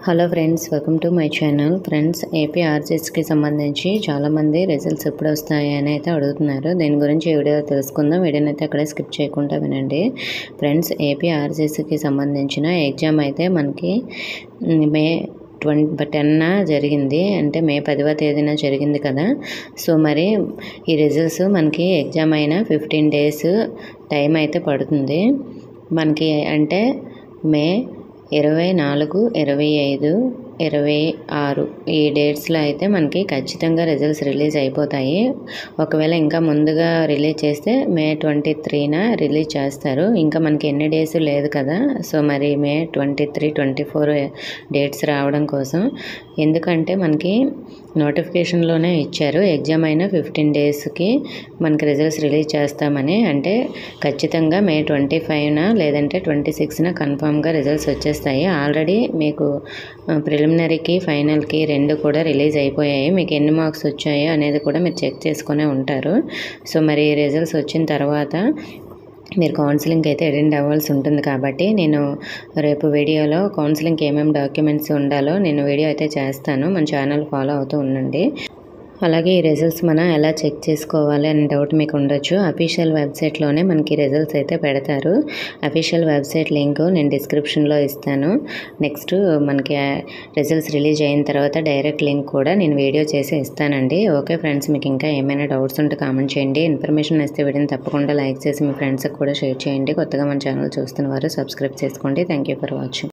Hello friends, welcome to my channel. Friends, AP ఆర్జీఎస్కి సంబంధించి చాలామంది రిజల్ట్స్ ఎప్పుడు వస్తాయి అని అయితే అడుగుతున్నారు. దీని గురించి ఈ వీడియో తెలుసుకుందాం. వీడియోని అయితే అక్కడే స్కిప్ చేయకుండా వినండి. ఫ్రెండ్స్, ఏపీ ఆర్జీఎస్కి సంబంధించిన ఎగ్జామ్ అయితే మనకి మే 10న జరిగింది. అంటే మే 10వ తేదీన జరిగింది కదా. సో మరి ఈ రిజల్ట్స్ మనకి ఎగ్జామ్ అయిన 15 డేస్ టైం అయితే పడుతుంది మనకి. అంటే మే 24, 25, 26 ఈ డేట్స్లో అయితే మనకి ఖచ్చితంగా రిజల్ట్స్ రిలీజ్ అయిపోతాయి. ఒకవేళ ఇంకా ముందుగా రిలీజ్ చేస్తే మే 23న రిలీజ్ చేస్తారు. ఇంకా మనకి ఎన్ని డేస్ లేదు కదా. సో మరి మే 23, 24 డేట్స్ రావడం కోసం, ఎందుకంటే మనకి నోటిఫికేషన్లోనే ఇచ్చారు ఎగ్జామ్ అయిన 15 డేస్కి మనకి రిజల్ట్స్ రిలీజ్ చేస్తామని. అంటే ఖచ్చితంగా మే 25న లేదంటే 26న కన్ఫామ్గా రిజల్ట్స్ వచ్చేస్తాయి. ఆల్రెడీ మీకు ప్రిలిమినరీకి, ఫైనల్కి 2 కూడా రిలీజ్ అయిపోయాయి. మీకు ఎన్ని మార్క్స్ వచ్చాయో అనేది కూడా మీరు చెక్ చేసుకునే ఉంటారు. సో మరి రిజల్ట్స్ వచ్చిన తర్వాత మీరు కౌన్సిలింగ్ అయితే అటెండ్ అవ్వాల్సి ఉంటుంది. కాబట్టి నేను రేపు వీడియోలో కౌన్సిలింగ్కి ఏమేమి డాక్యుమెంట్స్ ఉండాలో నేను వీడియో అయితే చేస్తాను. మన ఛానల్ ఫాలో అవుతూ ఉండండి. అలాగే ఈ రిజల్ట్స్ మనం ఎలా చెక్ చేసుకోవాలి అనే డౌట్ మీకు ఉండొచ్చు. అఫీషియల్ వెబ్సైట్లోనే మనకి రిజల్ట్స్ అయితే పెడతారు. అఫీషియల్ వెబ్సైట్ లింక్ నేను డిస్క్రిప్షన్లో ఇస్తాను. నెక్స్ట్ మనకి రిజల్ట్స్ రిలీజ్ అయిన తర్వాత డైరెక్ట్ లింక్ కూడా నేను వీడియో చేసి ఇస్తానండి. ఓకే ఫ్రెండ్స్, మీకు ఇంకా ఏమైనా డౌట్స్ ఉంటే కామెంట్ చేయండి. ఇన్ఫర్మేషన్ ఇస్తే వీడియోని తప్పకుండా లైక్ చేసి మీ ఫ్రెండ్స్కి కూడా షేర్ చేయండి. కొత్తగా మన ఛానల్ చూస్తున్న వారు సబ్స్క్రైబ్ చేసుకోండి. Thank you for watching.